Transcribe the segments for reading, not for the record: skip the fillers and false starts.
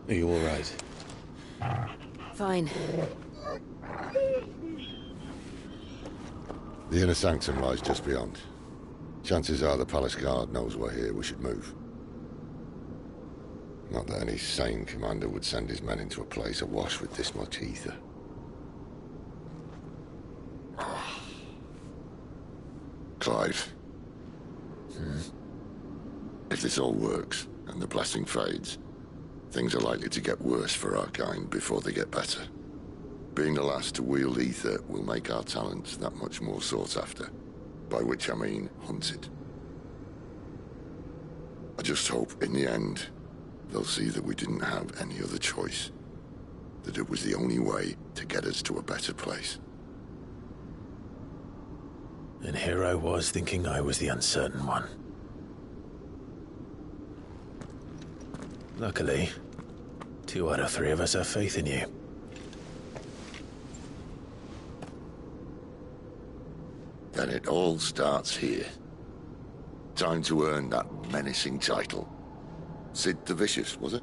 Are you all right? Fine. The inner sanctum lies just beyond. Chances are the palace guard knows we're here. We should move. Not that any sane commander would send his men into a place awash with this much ether. Clive. If this all works, and the blessing fades, things are likely to get worse for our kind before they get better. Being the last to wield ether will make our talents that much more sought after. By which I mean hunted. I just hope, in the end, they'll see that we didn't have any other choice. That it was the only way to get us to a better place. And here I was thinking I was the uncertain one. Luckily, 2 out of 3 of us have faith in you. Then it all starts here. Time to earn that menacing title. Sid the Vicious, was it?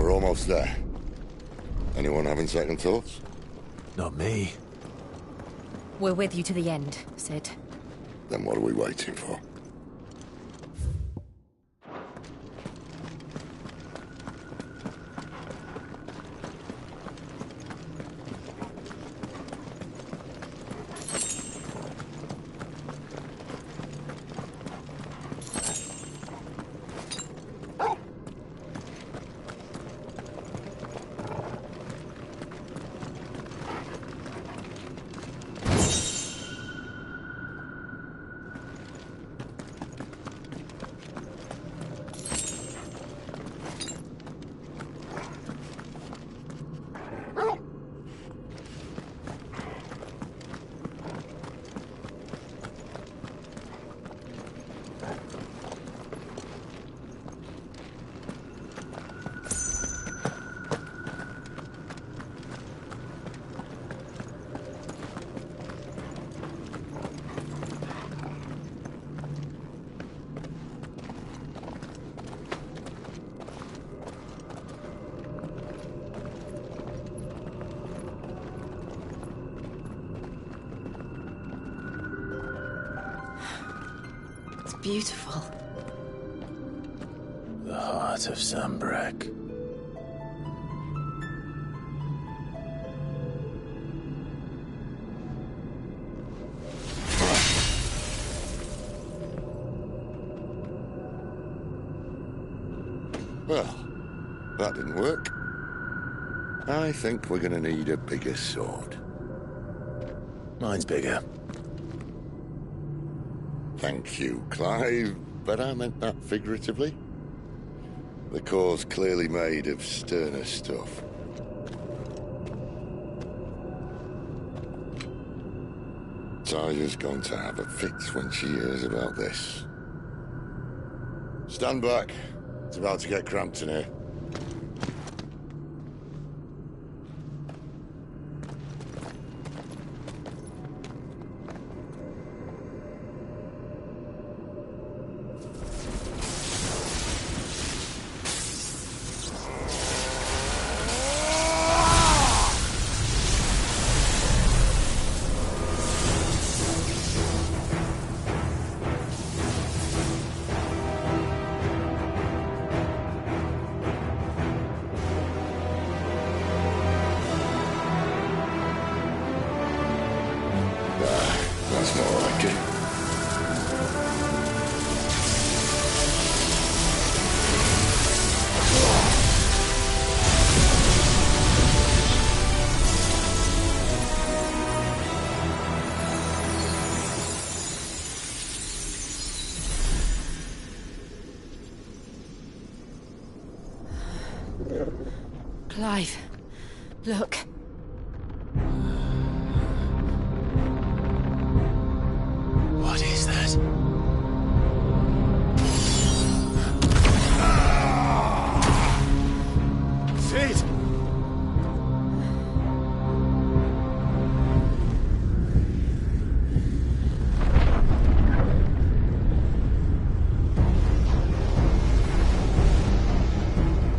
Almost there. Anyone having second thoughts? Not me. We're with you to the end, Sid. Then what are we waiting for? Beautiful. The heart of Sanbreque. Well, that didn't work. I think we're gonna need a bigger sword. Mine's bigger. Thank you, Clive, but I meant that figuratively. The core's clearly made of sterner stuff. Talia's going to have a fit when she hears about this. Stand back. It's about to get cramped in here. alive. Look. What is that? Sid!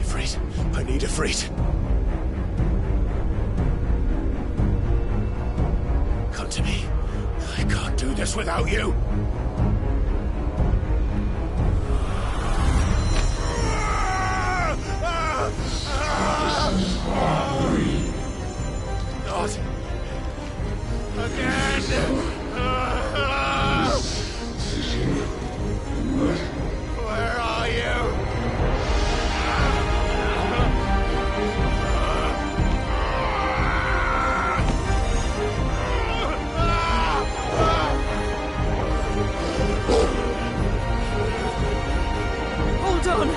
Ifrit, I need Ifrit. Come to me. I can't do this without you. Not again. Where are you? Hold on!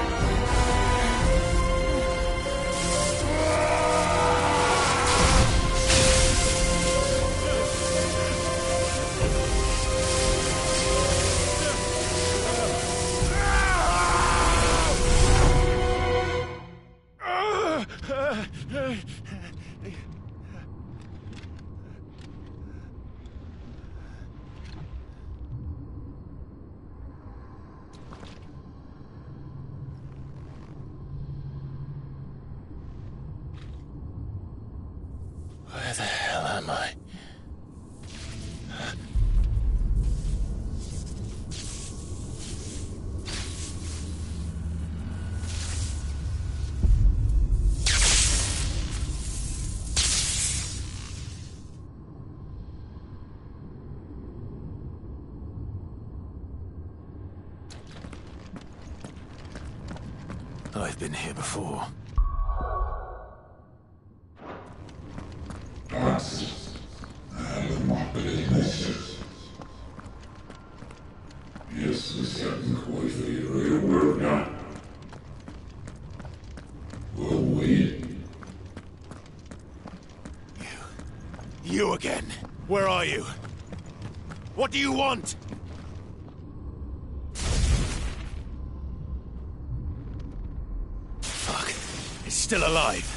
Where the hell am I? I've been here before. You again. Where are you? What do you want? Fuck. It's still alive.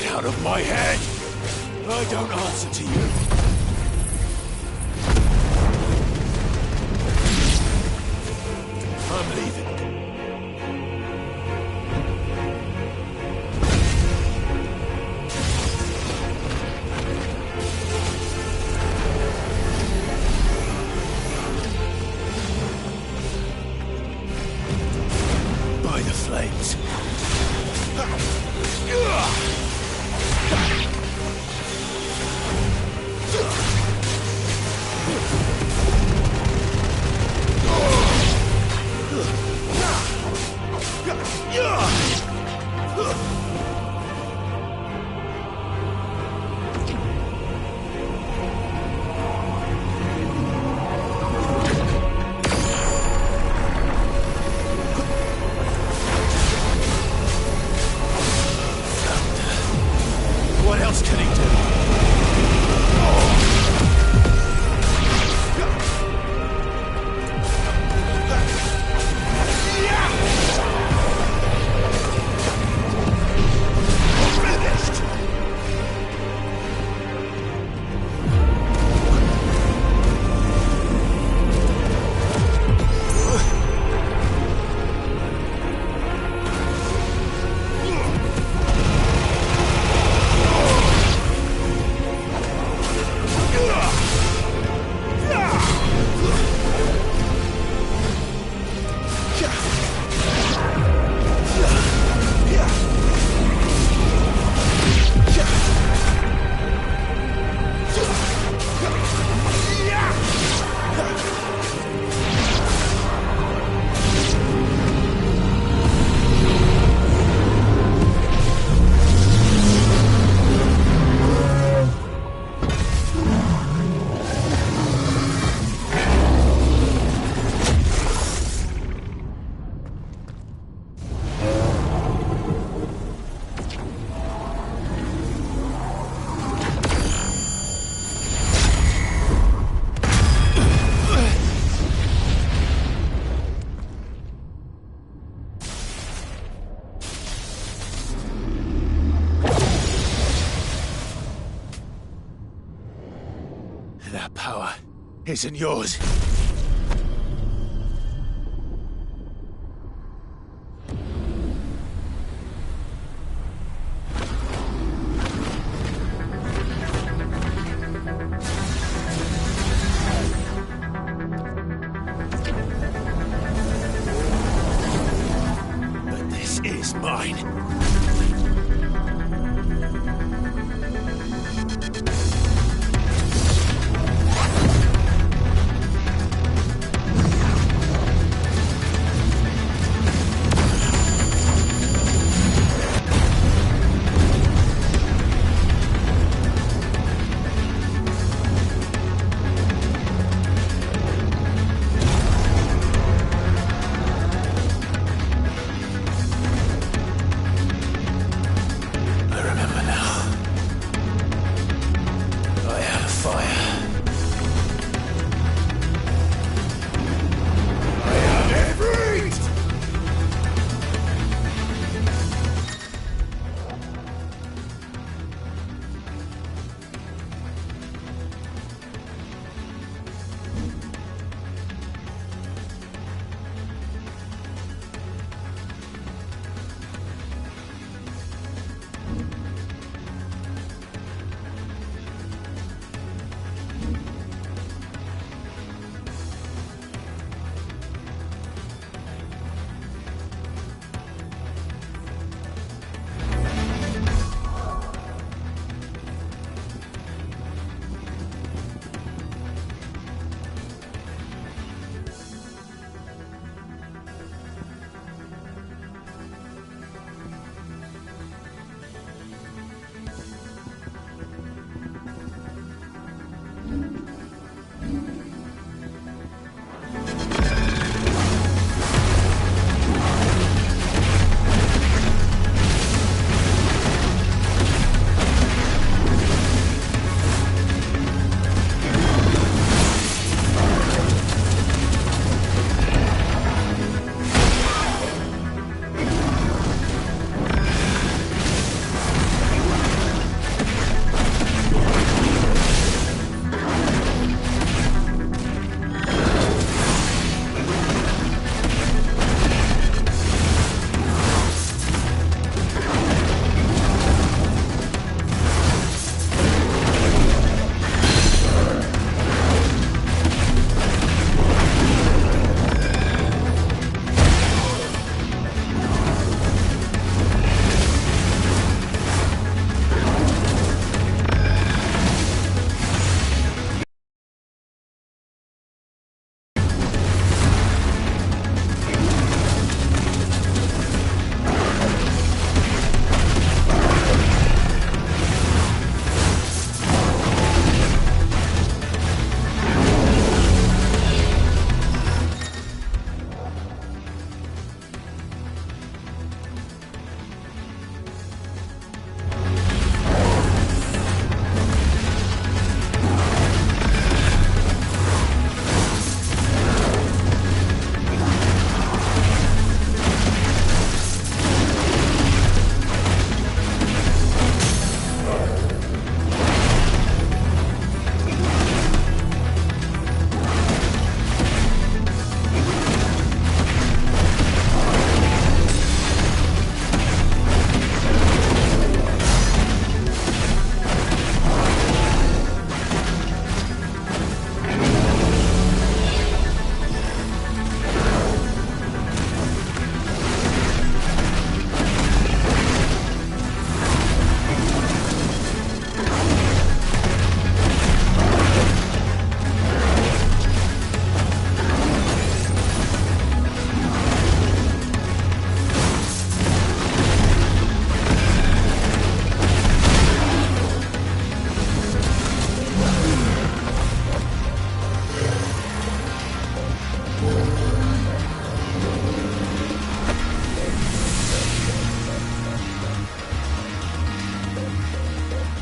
Out of my head! I don't answer to you. I'm leaving. By the flames. What else can he do? power isn't yours. But this is mine.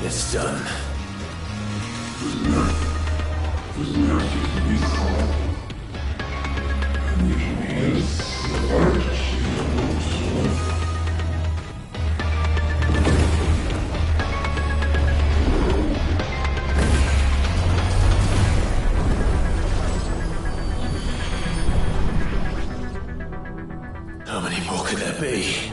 It's done. many more can there be?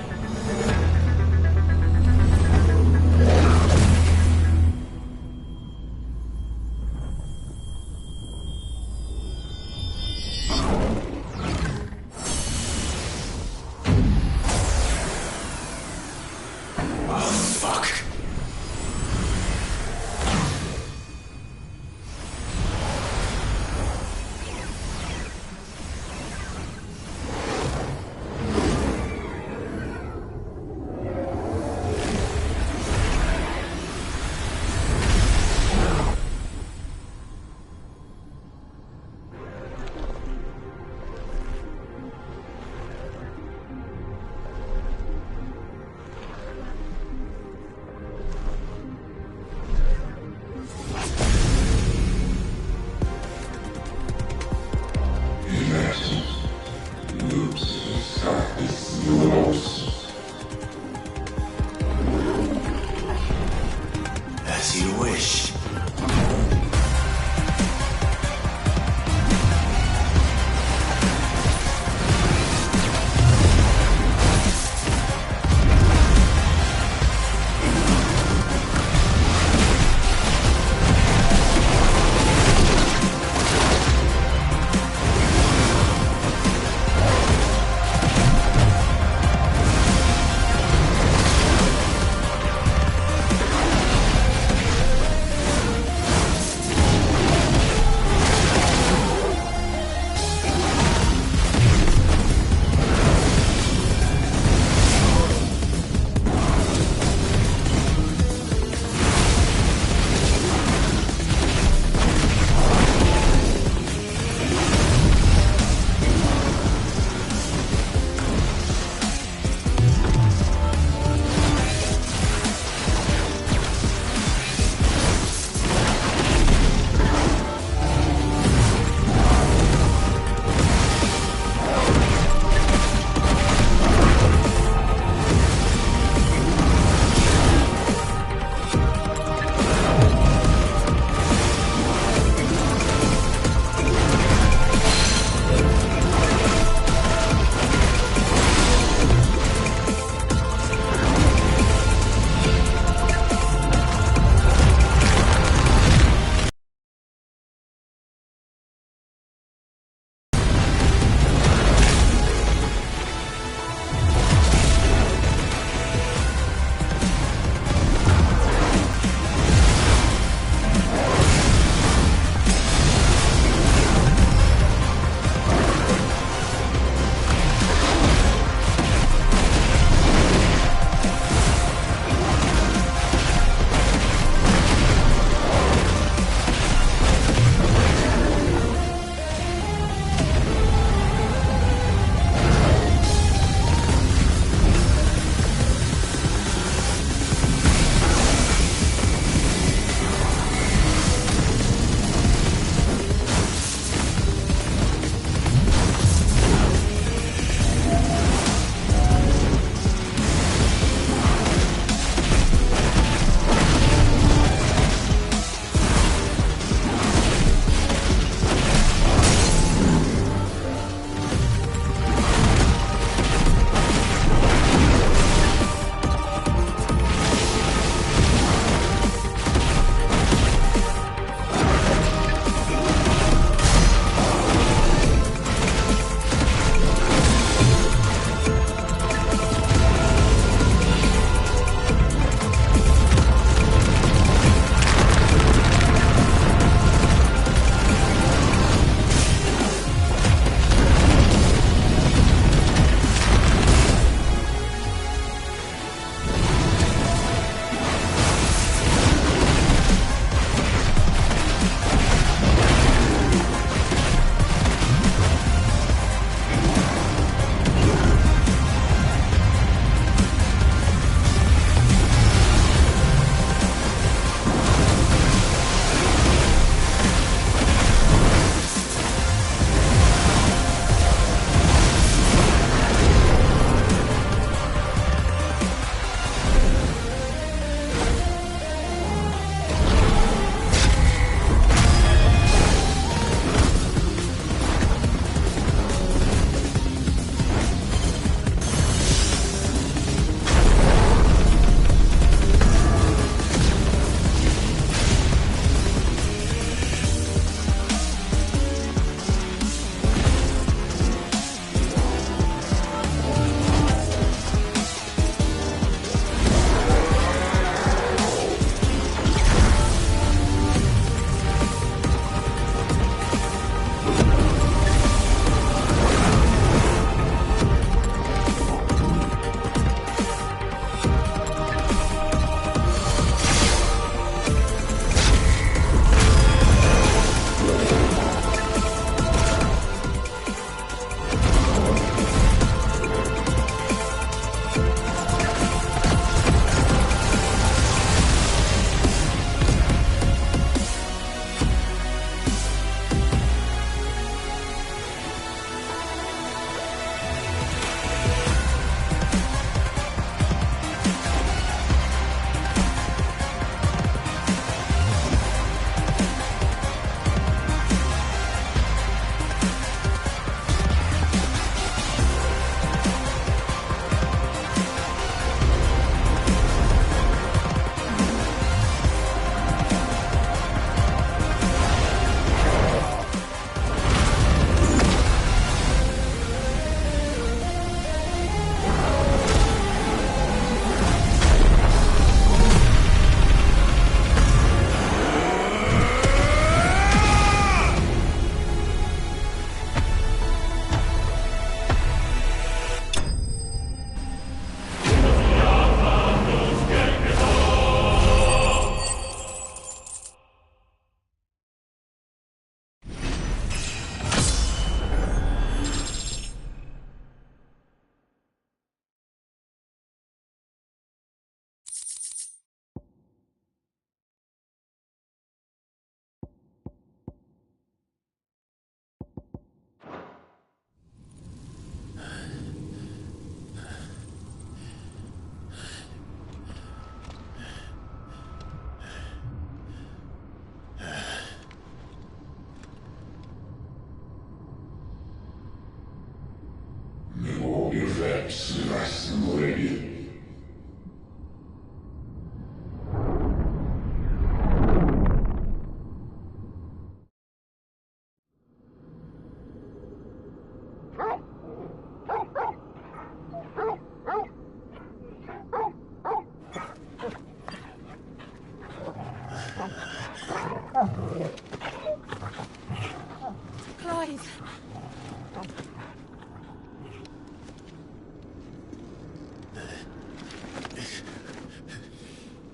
Clive!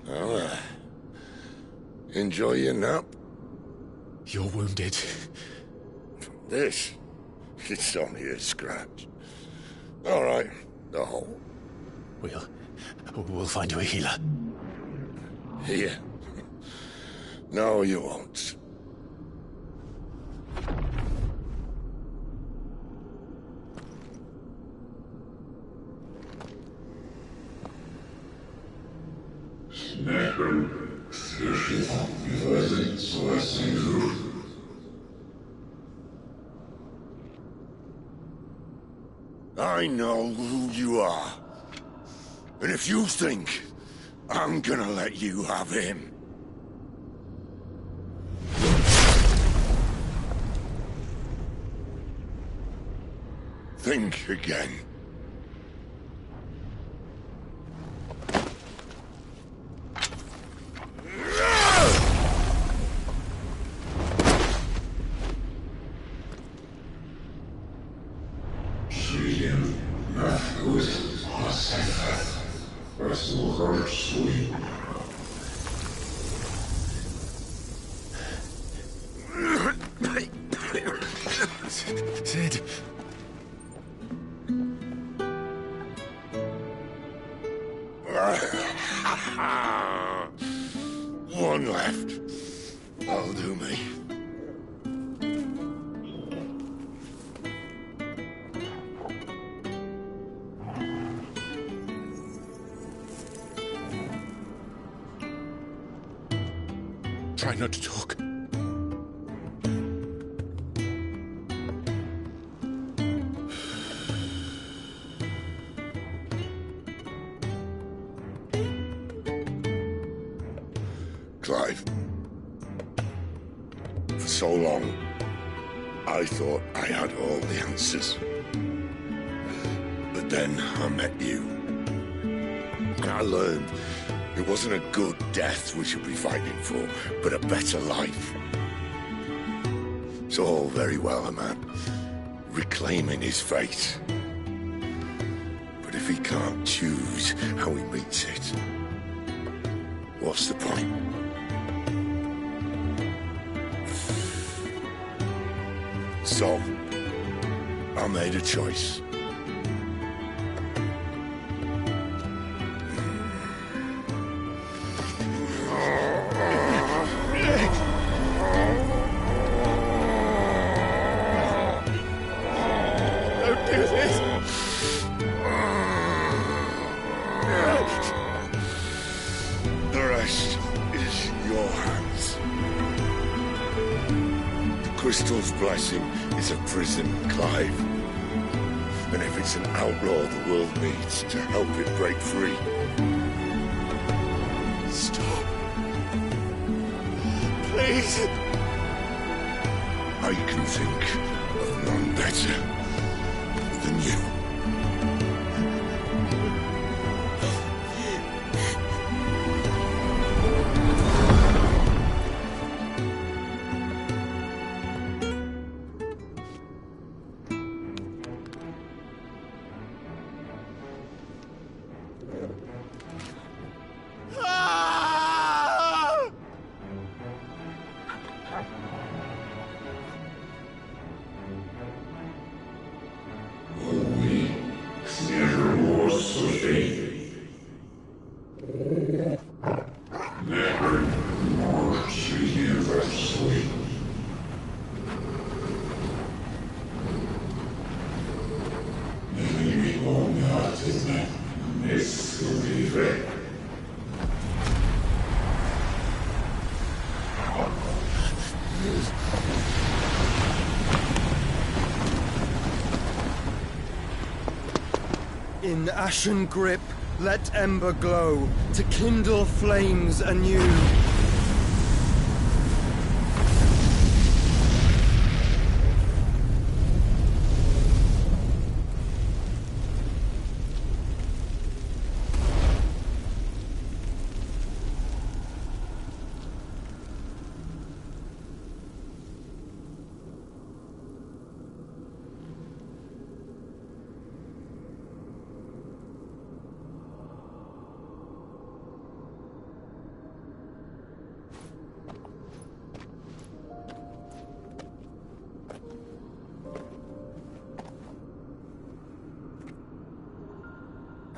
Well, enjoy your nap. You're wounded. This? It's only a scratch. All right, the hole. We'll find you a healer. Here. No, you won't. I know who you are. And if you think I'm gonna let you have him... think again. Sid. One left. That'll do me. Try not to talk. Clive. For so long, I thought I had all the answers. But then I met you. And I learned it wasn't a good death we should be fighting for, but a better life. It's all very well, a man reclaiming his fate. But if he can't choose how he meets it, what's the point? So, I made a choice. Don't do this! The rest is in your hands. The Crystal's blessing is a prison, Clive. And if it's an outlaw the world needs to help it break free... Stop. Please. I can think of none better than you. In ashen grip, let ember glow, to kindle flames anew.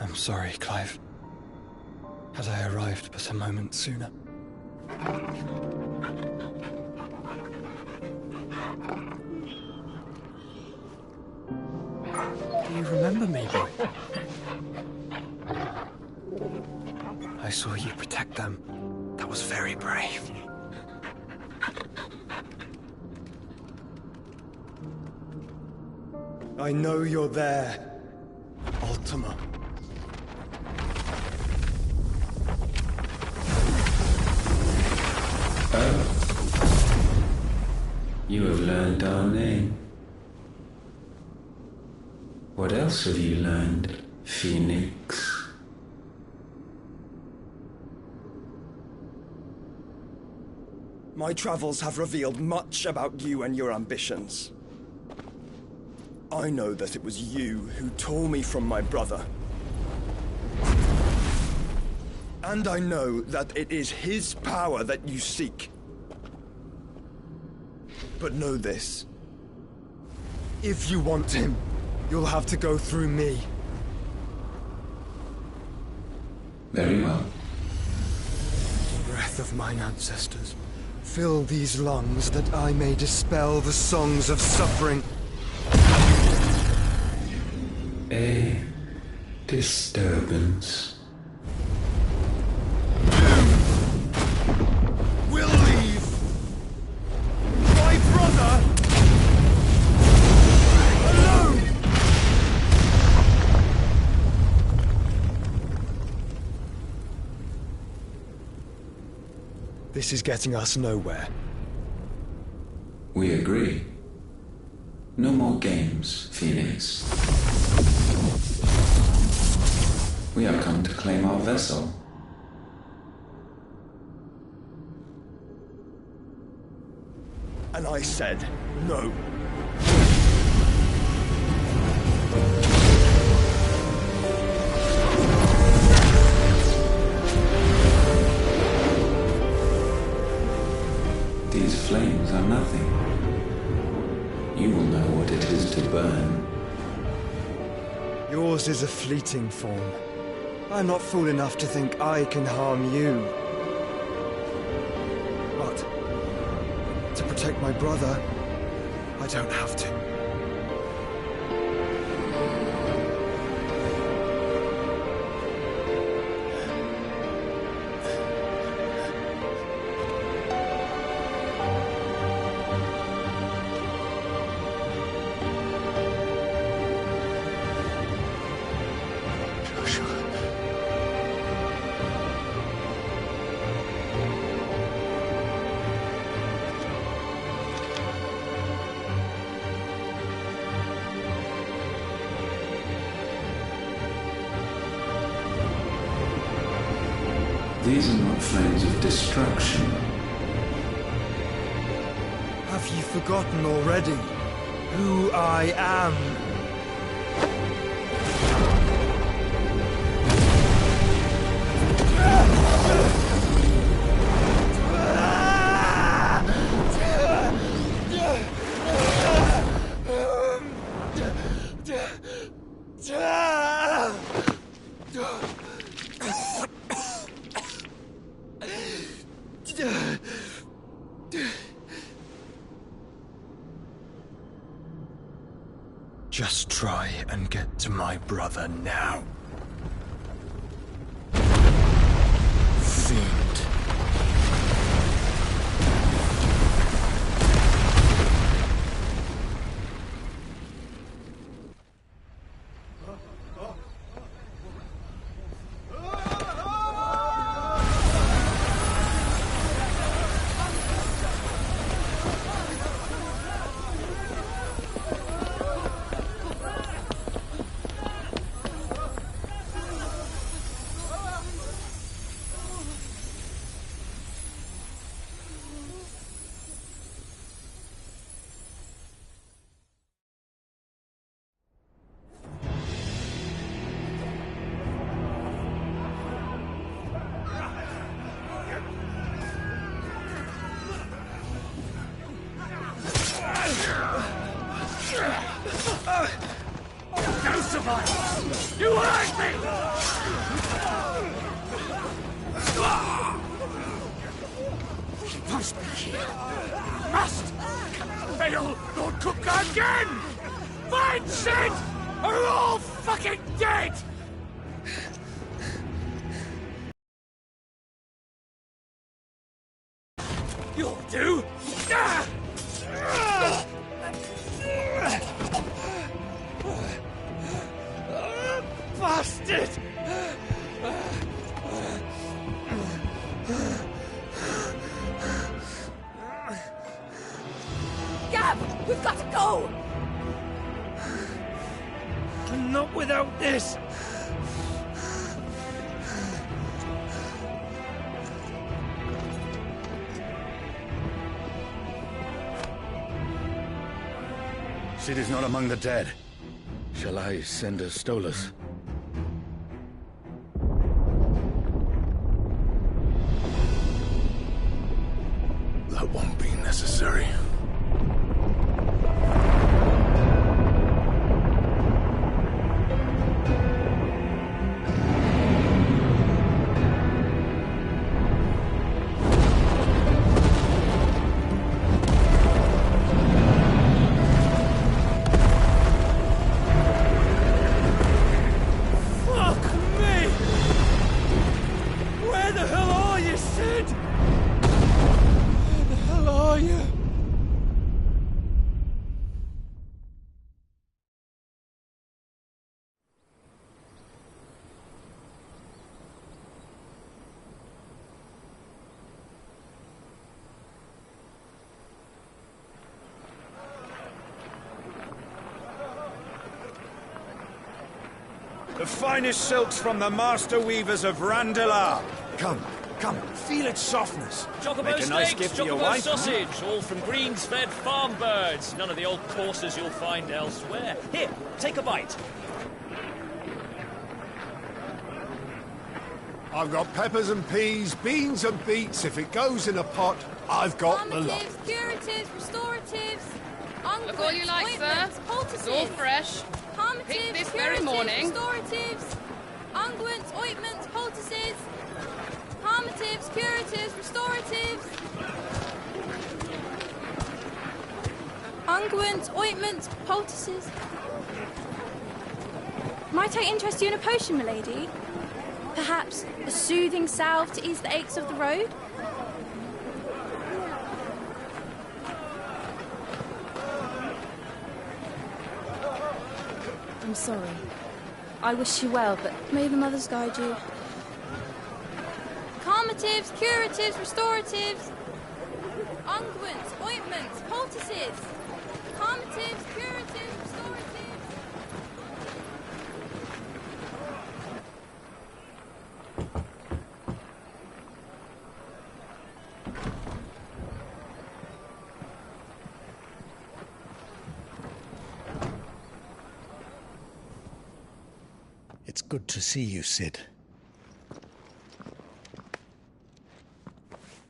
I'm sorry, Clive. Had I arrived but a moment sooner. Do you remember me, boy? I saw you protect them. That was very brave. I know you're there, Ultima. You have learned our name. What else have you learned, Phoenix? My travels have revealed much about you and your ambitions. I know that it was you who tore me from my brother. And I know that it is his power that you seek. But know this. If you want him, you'll have to go through me. Very well. Breath of mine ancestors, fill these lungs that I may dispel the songs of suffering. A disturbance. We'll leave! My brother! Alone! This is getting us nowhere. We agree. No more games, Phoenix. We have come to claim our vessel. And I said no. These flames are nothing. You will know what it is to burn. Yours is a fleeting form. I'm not fool enough to think I can harm you. But to protect my brother, I don't have to. These are not flames of destruction. Have you forgotten already who I am? Just try and get to my brother now. Fiend. must be here. Must! Cannot fail, Lord Cook again! Find Sid! Or we're all fucking dead! You'll do! Bastard! Gav, we've got to go! Not without this! Sid is not among the dead. Shall I send a Stolas? That won't be necessary. The finest silks from the master weavers of Randalar. Come, feel its softness. Chocobo Make a nice steaks, gift for your Chocobo wife. sausage, all from greens-fed farm birds. None of the old courses you'll find elsewhere. Here, take a bite. I've got peppers and peas, beans and beets. If it goes in a pot, I've got the lot. Calmatives, curatives, restoratives, Look all you like, sir. It's all fresh. Picked this very morning. Restoratives, unguents, ointments, poultices. Calmatives, curatives, restoratives. Unguents, ointments, poultices. Might I interest you in a potion, milady? Perhaps a soothing salve to ease the aches of the road? I'm sorry. I wish you well, but may the mothers guide you. Calmatives, curatives, restoratives. Unguents, ointments, poultices. Calmatives, curatives, restoratives. It's good to see you, Sid.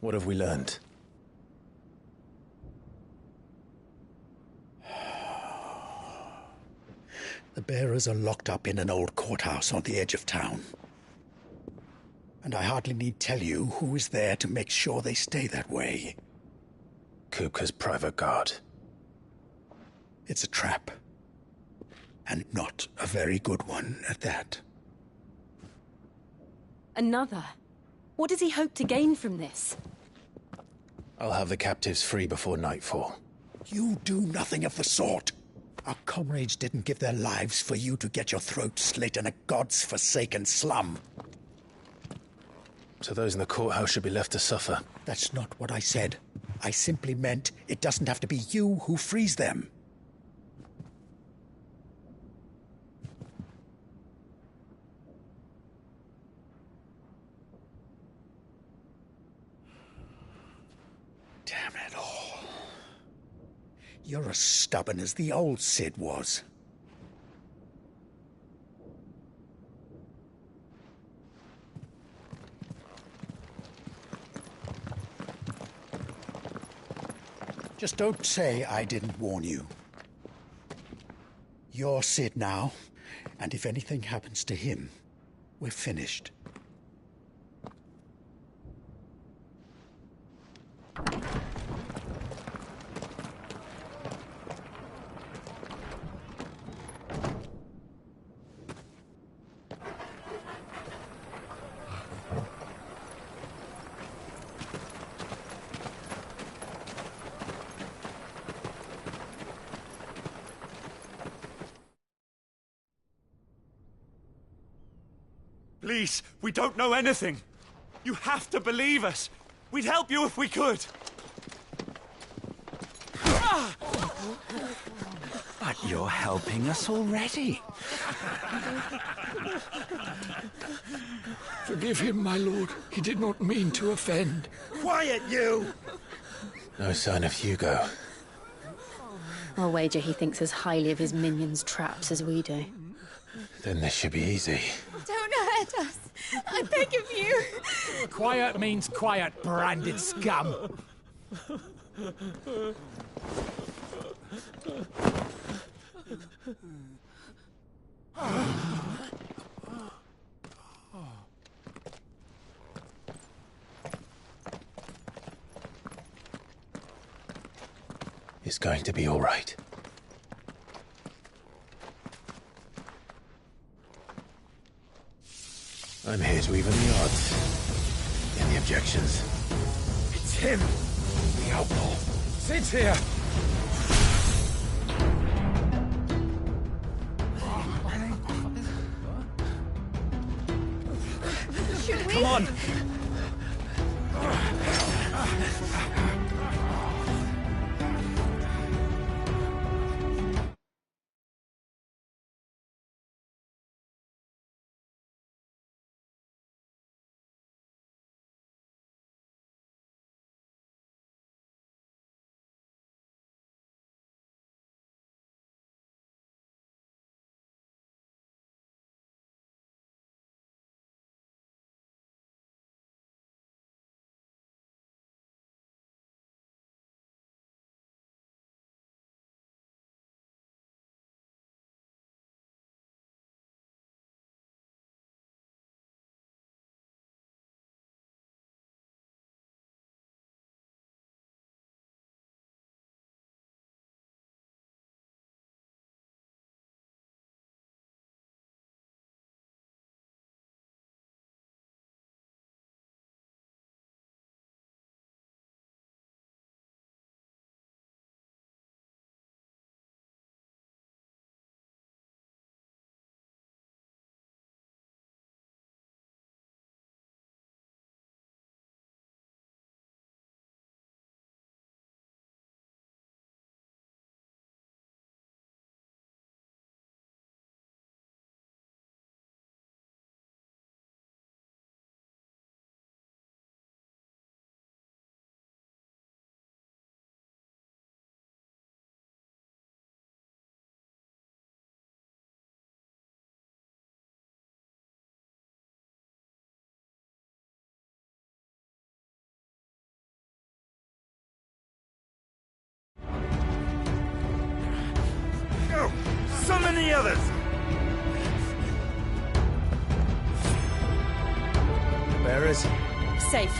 What have we learned? The bearers are locked up in an old courthouse on the edge of town. And I hardly need tell you who is there to make sure they stay that way. Kupka's private guard. It's a trap. And not a very good one at that. Another? What does he hope to gain from this? I'll have the captives free before nightfall. You do nothing of the sort. Our comrades didn't give their lives for you to get your throat slit in a god's forsaken slum. So those in the courthouse should be left to suffer. That's not what I said. I simply meant it doesn't have to be you who frees them. Damn it all. You're as stubborn as the old Sid was. Just don't say I didn't warn you. You're Sid now, and if anything happens to him, we're finished. Please, we don't know anything. You have to believe us. We'd help you if we could. But you're helping us already. Forgive him, my lord. He did not mean to offend. Quiet, you! No sign of Hugo. I'll wager he thinks as highly of his minions' traps as we do. Then this should be easy. Don't hurt us. I beg of you. Quiet means quiet, branded scum. It's going to be all right. I'm here to even the odds. Any objections? It's him, the outlaw. Sit here. Should we? Come on! Go! Summon the others! Bearers? Safe.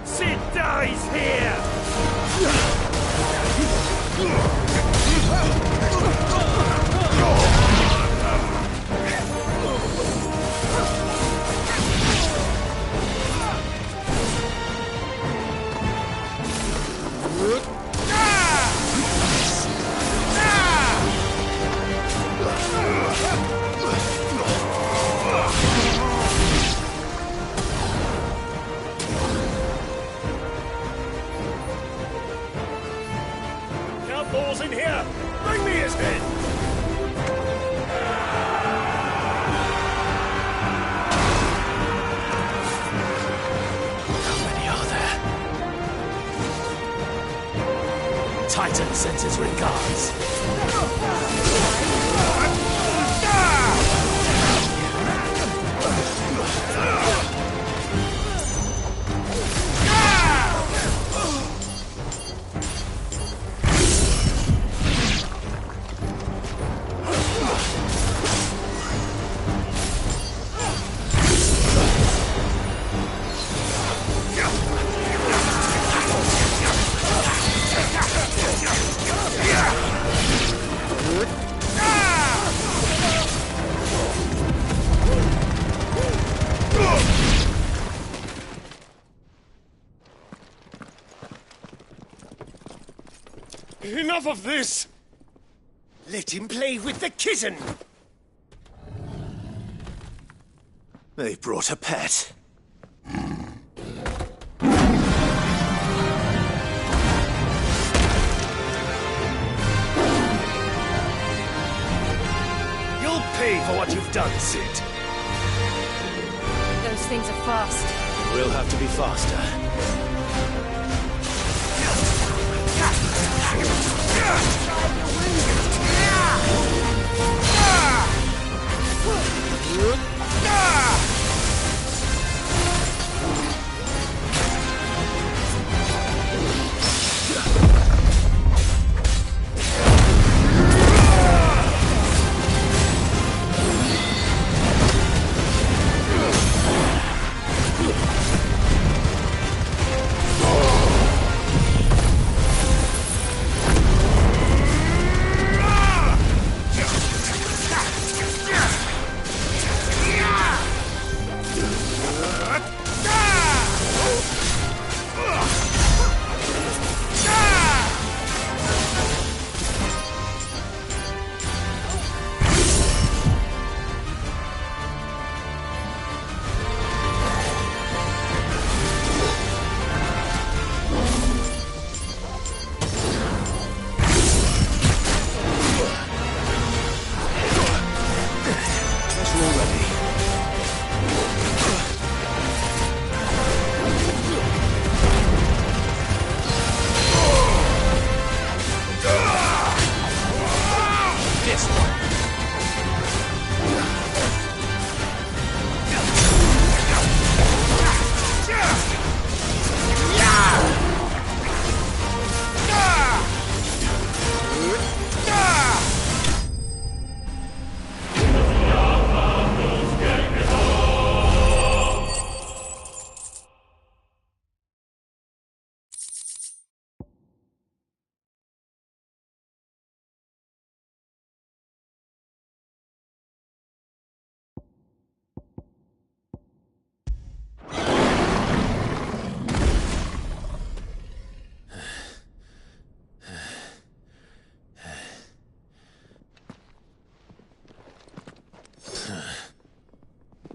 Sid dies here! Outlaws in here! Bring me his head! How many are there? Titan sends his regards. Enough of this! Let him play with the kitten! They brought a pet. You'll pay for what you've done, Sid. Those things are fast. We'll have to be faster.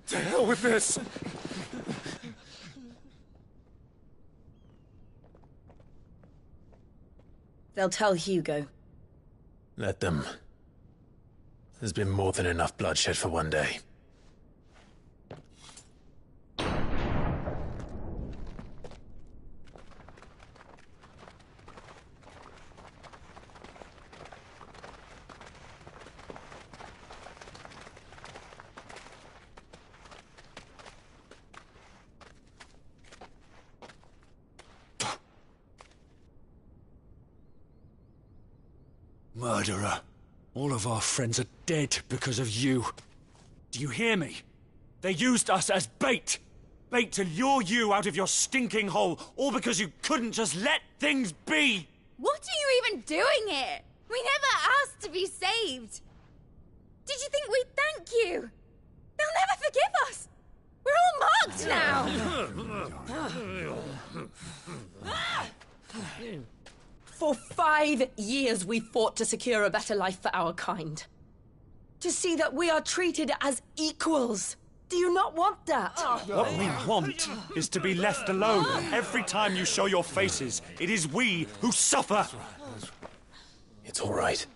To hell with this! They'll tell Hugo. Let them. There's been more than enough bloodshed for one day. Murderer. All of our friends are dead because of you. Do you hear me? They used us as bait. Bait to lure you out of your stinking hole, all because you couldn't just let things be. What are you even doing here? We never asked to be saved. Did you think we'd thank you? They'll never forgive us. We're all marked now. For 5 years we fought to secure a better life for our kind. To see that we are treated as equals. Do you not want that? What we want is to be left alone. Every time you show your faces, it is we who suffer. It's all right.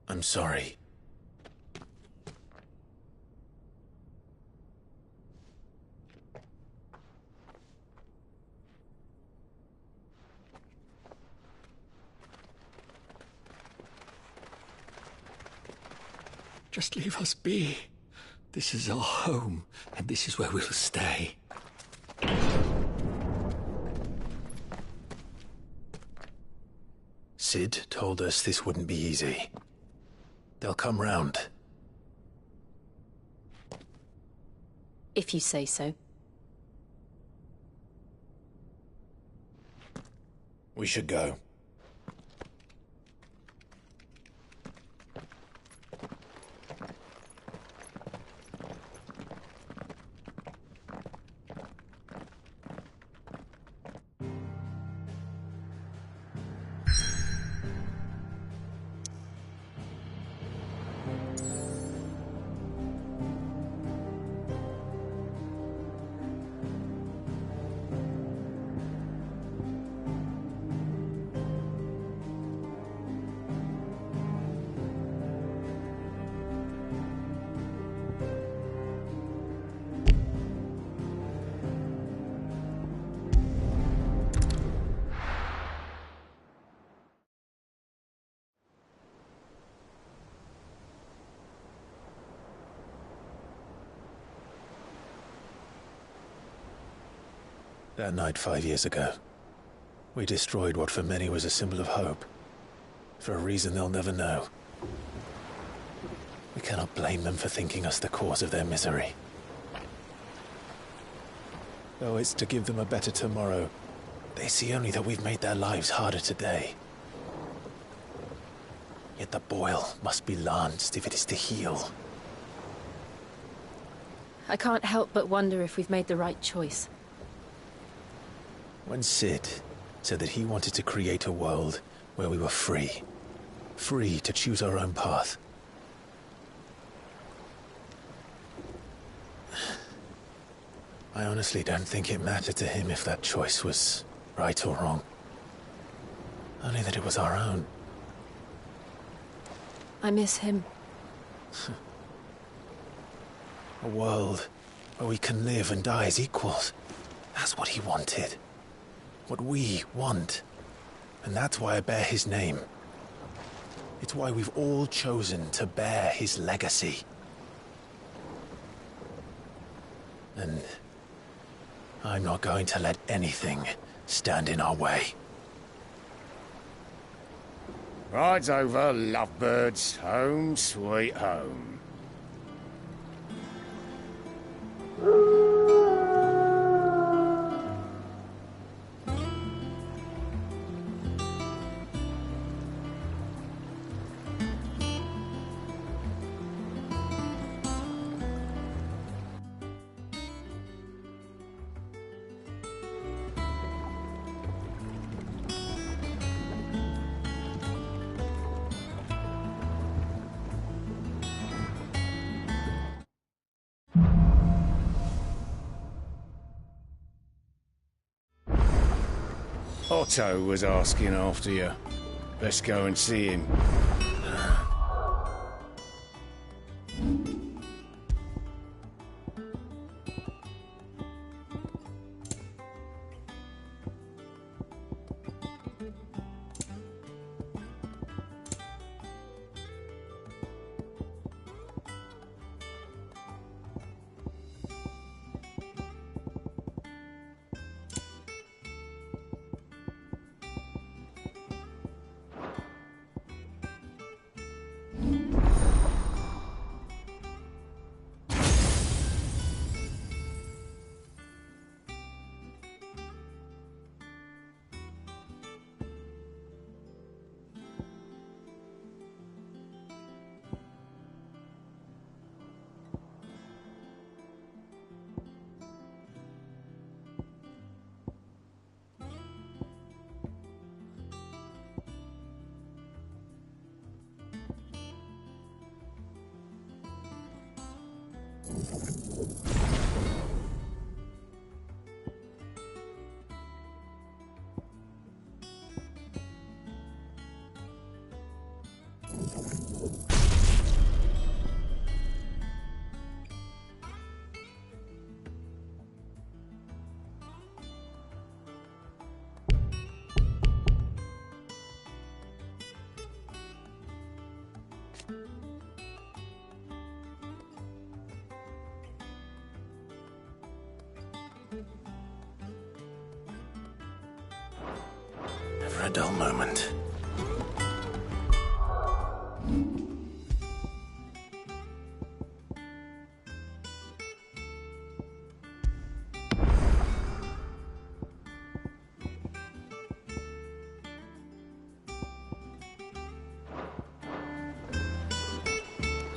I'm sorry. Just leave us be. This is our home, and this is where we'll stay. Sid told us this wouldn't be easy. They'll come round. If you say so. We should go. That night 5 years ago, we destroyed what for many was a symbol of hope. For a reason they'll never know. We cannot blame them for thinking us the cause of their misery. Though it's to give them a better tomorrow, they see only that we've made their lives harder today. Yet the boil must be lanced if it is to heal. I can't help but wonder if we've made the right choice. When Sid said that he wanted to create a world where we were free. Free to choose our own path. I honestly don't think it mattered to him if that choice was right or wrong. Only that it was our own. I miss him. A world where we can live and die as equals. That's what he wanted. What we want. And that's why I bear his name. It's why we've all chosen to bear his legacy. And I'm not going to let anything stand in our way. Rides over, lovebirds. Home, sweet home. Otto was asking after you. Let's go and see him. Never a dull moment.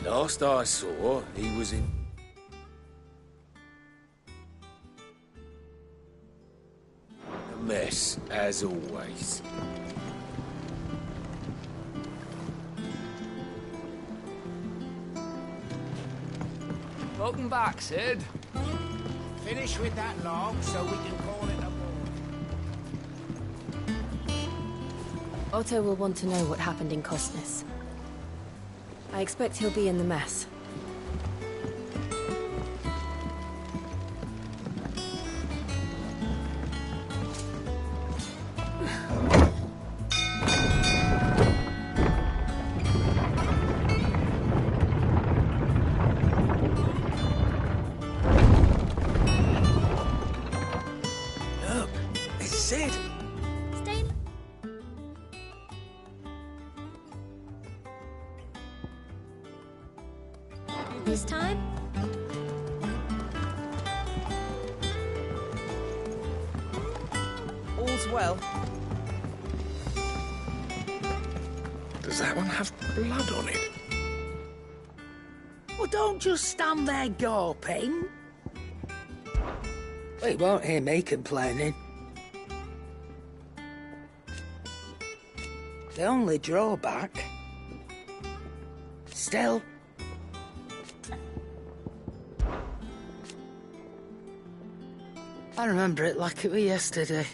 Last I saw, he was in... a mess, as always. Welcome back, Sid. Finish with that log so we can call it a war. Otto will want to know what happened in Cosnes. I expect he'll be in the mess. said. Stay. This time? All's well. Does that one have blood on it? Well, don't just stand there gawping. Well, you won't hear me complaining. The only drawback... Still... I remember it like it was yesterday.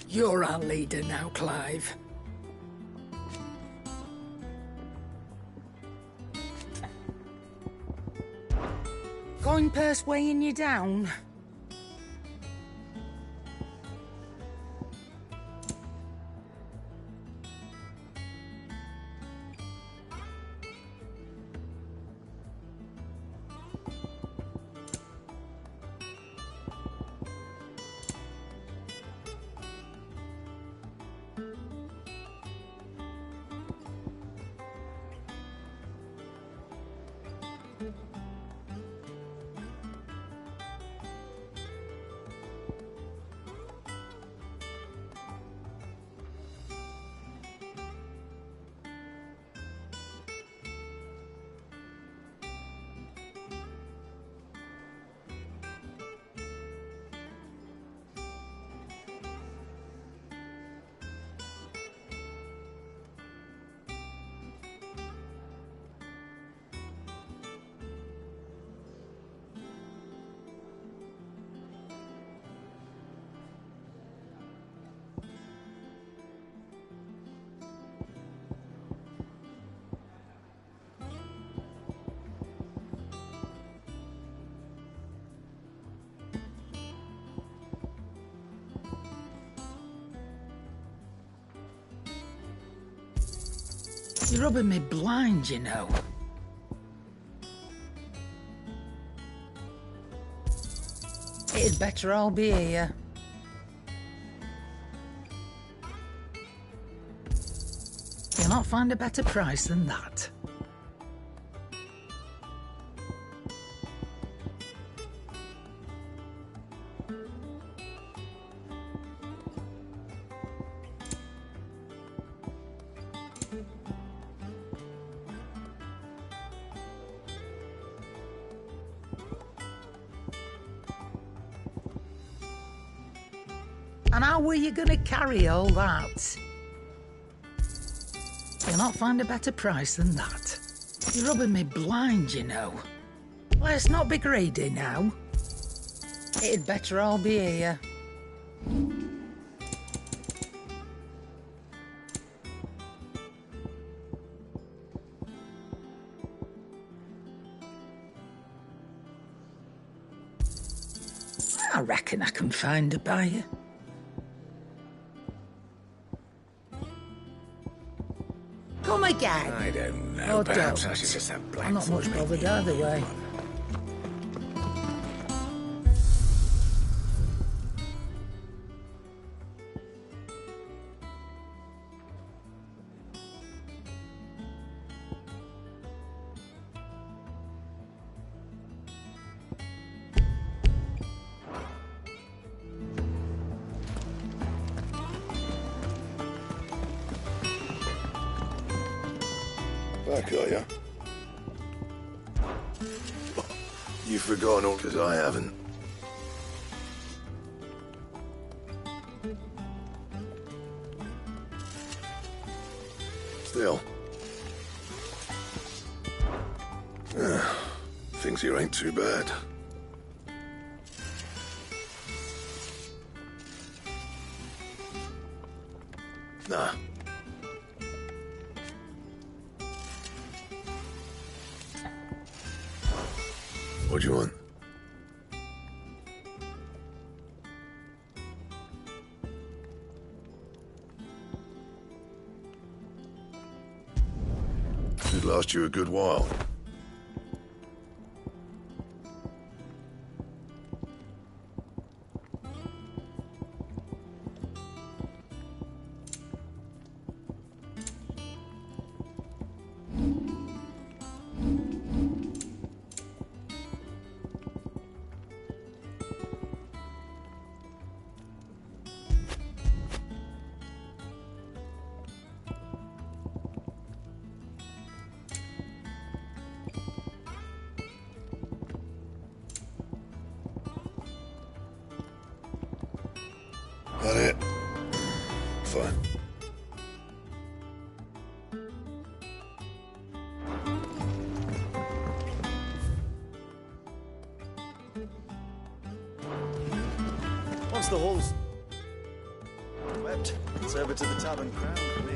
You're our leader now, Clive. Coin purse weighing you down? You're rubbing me blind, you know. It'd better all be here. You'll not find a better price than that. And how were you going to carry all that? You'll not find a better price than that. You're rubbing me blind, you know. Let's not be greedy now. It'd better all be here. I reckon I can find a buyer. Come again. I don't know. Oh, Perhaps don't. I should just have black. I'm not much bothered either way. Back, are you? You've forgotten all, because I haven't. Still. Things here ain't too bad. Nah. What do you want? Should last you a good while. That it? Fine. Once the hall's swept, it's over to the Tavern Crown for me.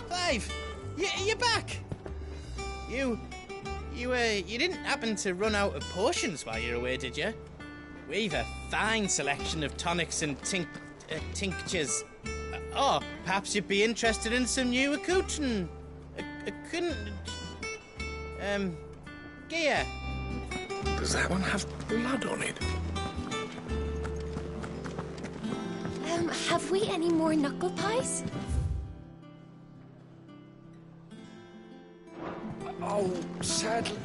Clive, you're back. You didn't happen to run out of potions while you're away, did you? We've a fine selection of tonics and tinctures. Perhaps you'd be interested in some new accoutrement. Gear. Does that one have blood on it? Have we any more knuckle pies? Oh, sadly.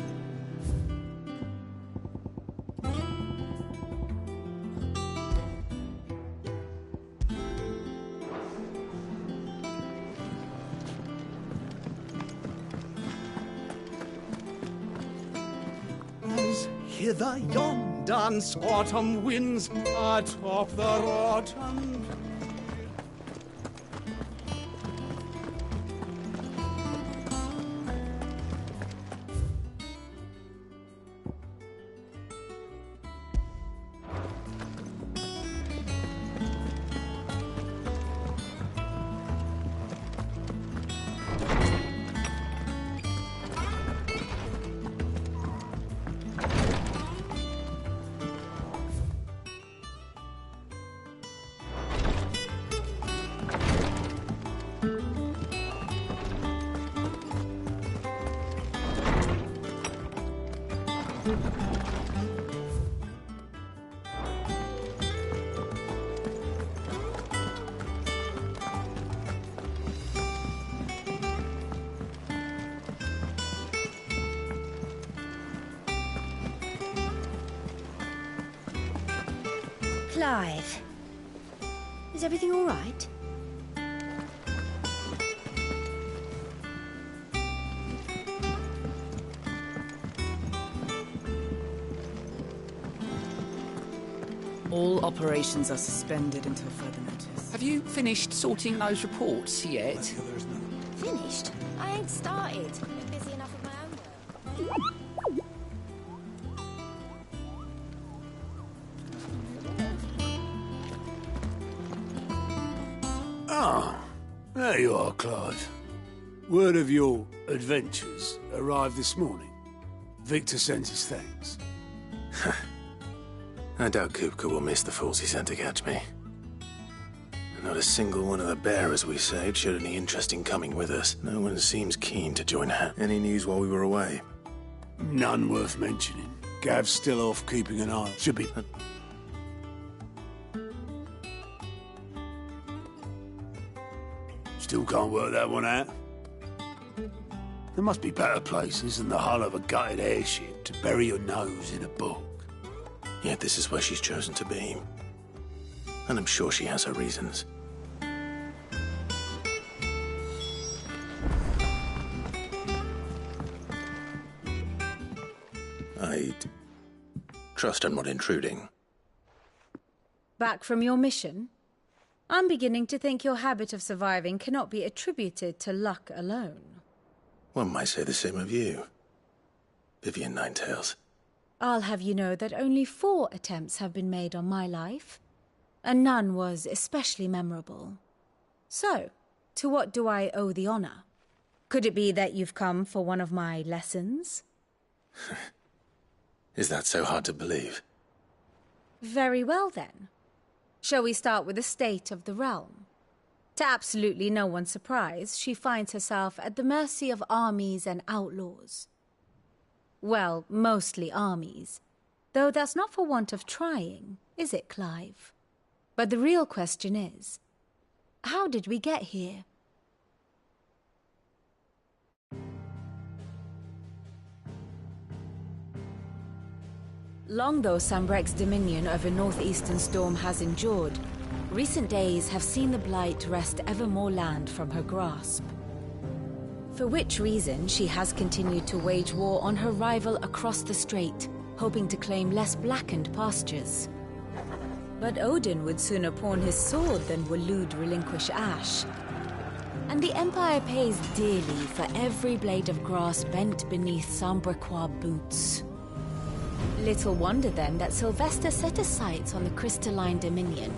As hither yon dance autumn winds atop the rotten. Clive, is everything all right? All operations are suspended until further notice. Have you finished sorting those reports yet? Finished? I ain't started. Been busy enough with my own work. Ah, there you are, Clive. Word of your adventures arrived this morning. Victor sends his thanks. I doubt Kupka will miss the fools he sent to catch me. Not a single one of the bearers we saved showed any interest in coming with us. No one seems keen to join hand. Any news while we were away? None worth mentioning. Gav's still off keeping an eye. Should be... Still can't work that one out. There must be better places than the hull of a gutted airship to bury your nose in a book. Yet this is where she's chosen to be. And I'm sure she has her reasons. I trust I'm not intruding. Back from your mission? I'm beginning to think your habit of surviving cannot be attributed to luck alone. One might say the same of you, Vivian Ninetails. I'll have you know that only 4 attempts have been made on my life, and none was especially memorable. So, to what do I owe the honor? Could it be that you've come for one of my lessons? Is that so hard to believe? Very well, then. Shall we start with the state of the realm? To absolutely no one's surprise, she finds herself at the mercy of armies and outlaws. Well, mostly armies. Though that's not for want of trying, is it, Clive? But the real question is, how did we get here? Long though Sanbreque's dominion over northeastern Storm has endured, recent days have seen the Blight wrest ever more land from her grasp. For which reason she has continued to wage war on her rival across the strait, hoping to claim less blackened pastures. But Odin would sooner pawn his sword than Waloed relinquish Ash. And the Empire pays dearly for every blade of grass bent beneath Sanbrequois boots. Little wonder then that Sylvester set his sights on the Crystalline Dominion,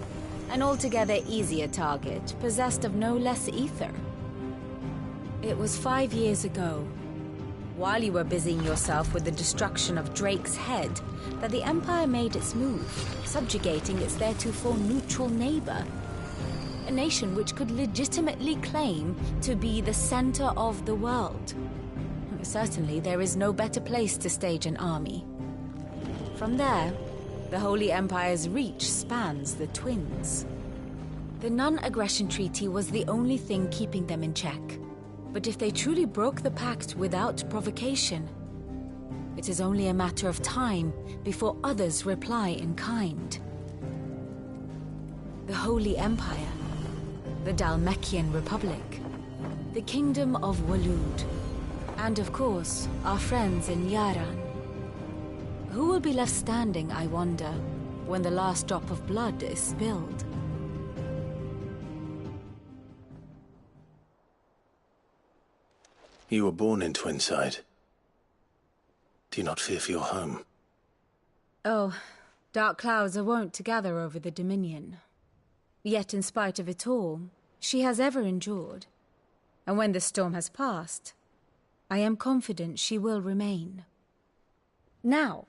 an altogether easier target, possessed of no less ether. It was 5 years ago, while you were busying yourself with the destruction of Drake's head, that the Empire made its move, subjugating its theretofore neutral neighbor. A nation which could legitimately claim to be the center of the world. Certainly, there is no better place to stage an army. From there, the Holy Empire's reach spans the Twins. The non-aggression treaty was the only thing keeping them in check. But if they truly broke the pact without provocation, it is only a matter of time before others reply in kind. The Holy Empire, the Dhalmekian Republic, the Kingdom of Waloed, and of course, our friends in Yaran. Who will be left standing, I wonder, when the last drop of blood is spilled? You were born in Twinside. Do you not fear for your home? Oh, dark clouds are wont to gather over the Dominion. Yet in spite of it all, she has ever endured. And when the storm has passed, I am confident she will remain. Now,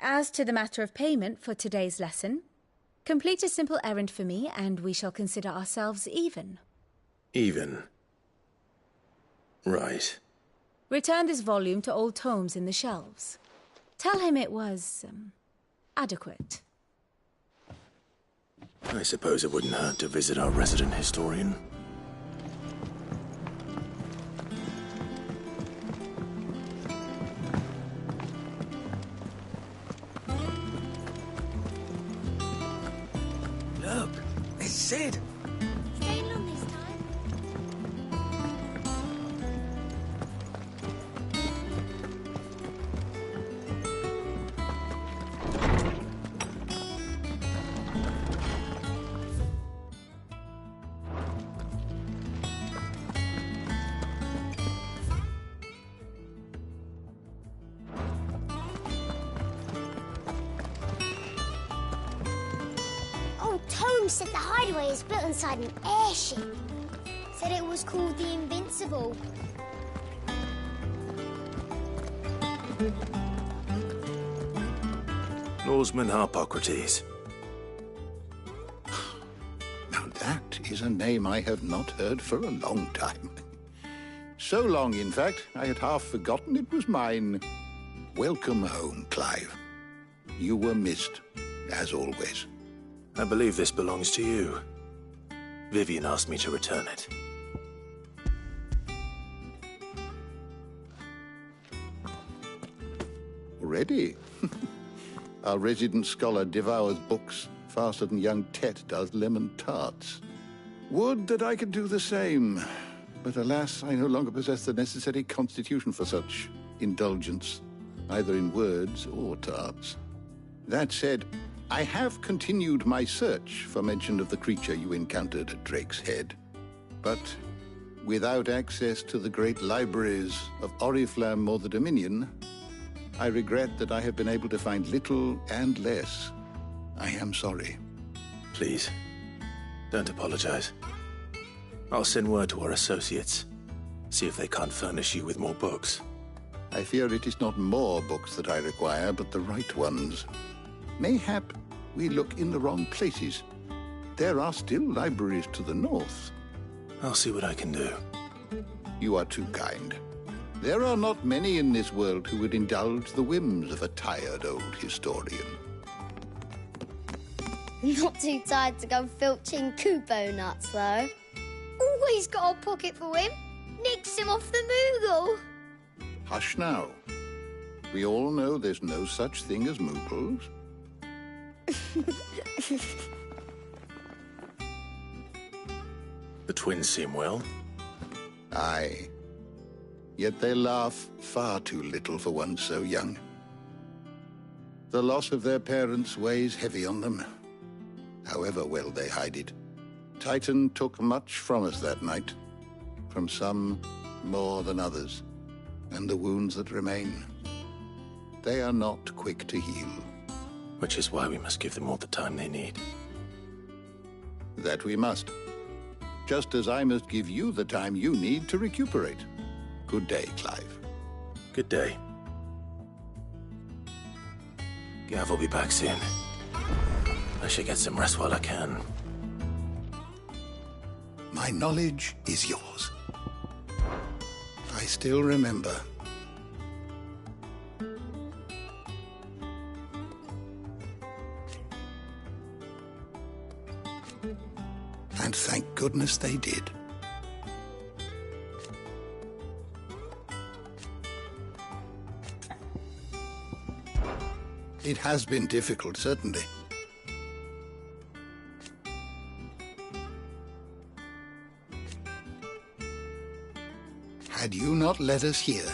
as to the matter of payment for today's lesson, complete a simple errand for me and we shall consider ourselves even. Even? Right. Return this volume to old tomes in the shelves. Tell him it was, adequate. I suppose it wouldn't hurt to visit our resident historian. Look, it's Sid. Staying long this time. Mum said the hideaway is built inside an airship. Said it was called the Invincible. Norseman Harpocrates. Now that is a name I have not heard for a long time. So long, in fact, I had half forgotten it was mine. Welcome home, Clive. You were missed, as always. I believe this belongs to you. Vivian asked me to return it. Already? Our resident scholar devours books faster than young Tet does lemon tarts. Would that I could do the same. But alas, I no longer possess the necessary constitution for such indulgence, either in words or tarts. That said, I have continued my search for mention of the creature you encountered at Drake's Head. But without access to the great libraries of Oriflamme or the Dominion, I regret that I have been able to find little and less. I am sorry. Please, don't apologize. I'll send word to our associates. See if they can't furnish you with more books. I fear it is not more books that I require, but the right ones. Mayhap we look in the wrong places. There are still libraries to the north. I'll see what I can do. You are too kind. There are not many in this world who would indulge the whims of a tired old historian. Not too tired to go filching Kupo nuts, though. Always got a pocket for him. Nicks him off the Moogle. Hush now. We all know there's no such thing as Moogles. The twins seem well. Aye. Yet they laugh far too little for one so young. The loss of their parents weighs heavy on them, however well they hide it. Titan took much from us that night, from some more than others, and the wounds that remain, they are not quick to heal. Which is why we must give them all the time they need. That we must. Just as I must give you the time you need to recuperate. Good day, Clive. Good day. Gav will be back soon. I should get some rest while I can. My knowledge is yours. I still remember. And thank goodness they did. It has been difficult, certainly. Had you not led us here,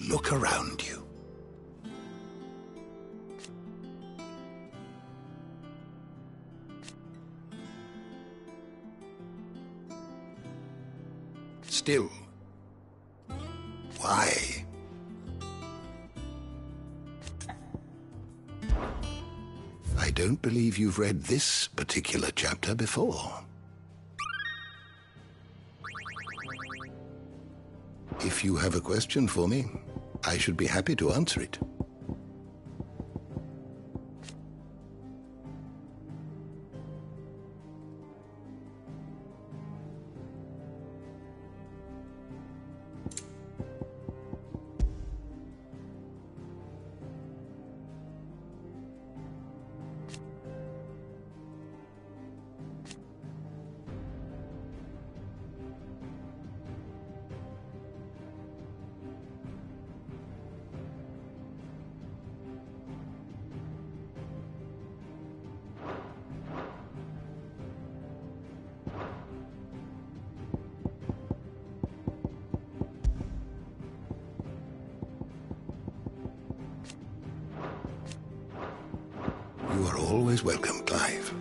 look around you. Still, why? I don't believe you've read this particular chapter before. If you have a question for me, I should be happy to answer it. You are always welcome, Clive.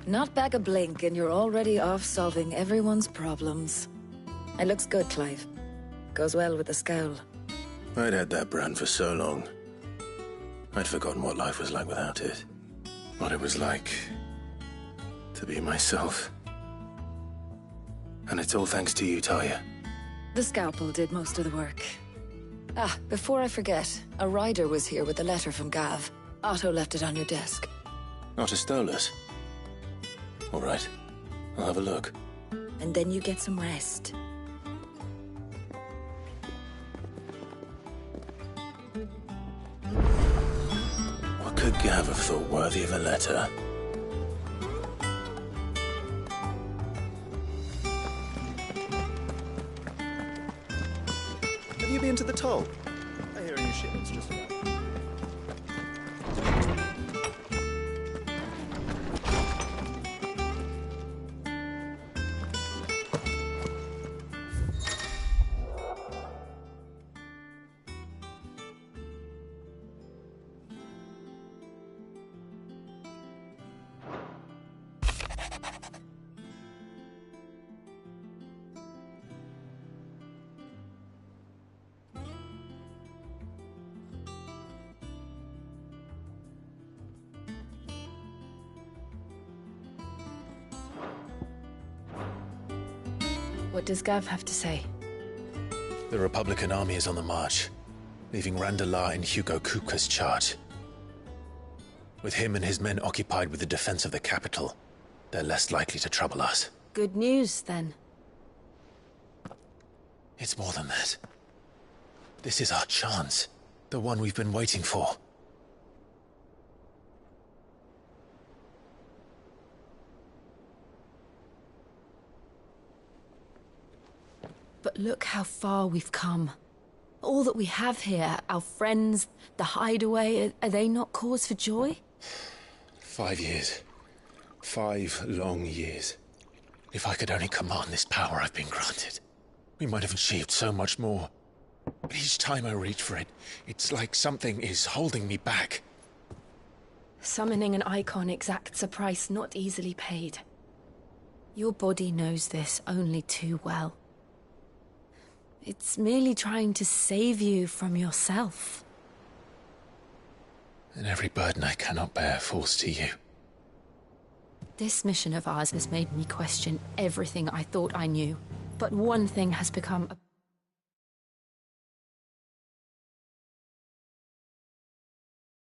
Not back a blink and you're already off solving everyone's problems. It looks good, Clive. Goes well with the scowl. I'd had that brand for so long. I'd forgotten what life was like without it. What it was like to be myself. And it's all thanks to you, Talia. The scalpel did most of the work. Ah, before I forget, a rider was here with a letter from Gav. Otto left it on your desk. Otto stole it. All right, I'll have a look. And then you get some rest. What could Gav have thought worthy of a letter? Have you been to the toll? I hear a new shipment's just arrived. What does Gav have to say? The Republican army is on the march, leaving Randalar in Hugo Kupka's charge. With him and his men occupied with the defense of the capital, they're less likely to trouble us. Good news, then. It's more than that. This is our chance. The one we've been waiting for. But look how far we've come. All that we have here, our friends, the hideaway, are they not cause for joy? 5 years. 5 long years. If I could only command this power I've been granted, we might have achieved so much more. But each time I reach for it, it's like something is holding me back. Summoning an icon exacts a price not easily paid. Your body knows this only too well. It's merely trying to save you from yourself. And every burden I cannot bear falls to you. This mission of ours has made me question everything I thought I knew. But one thing has become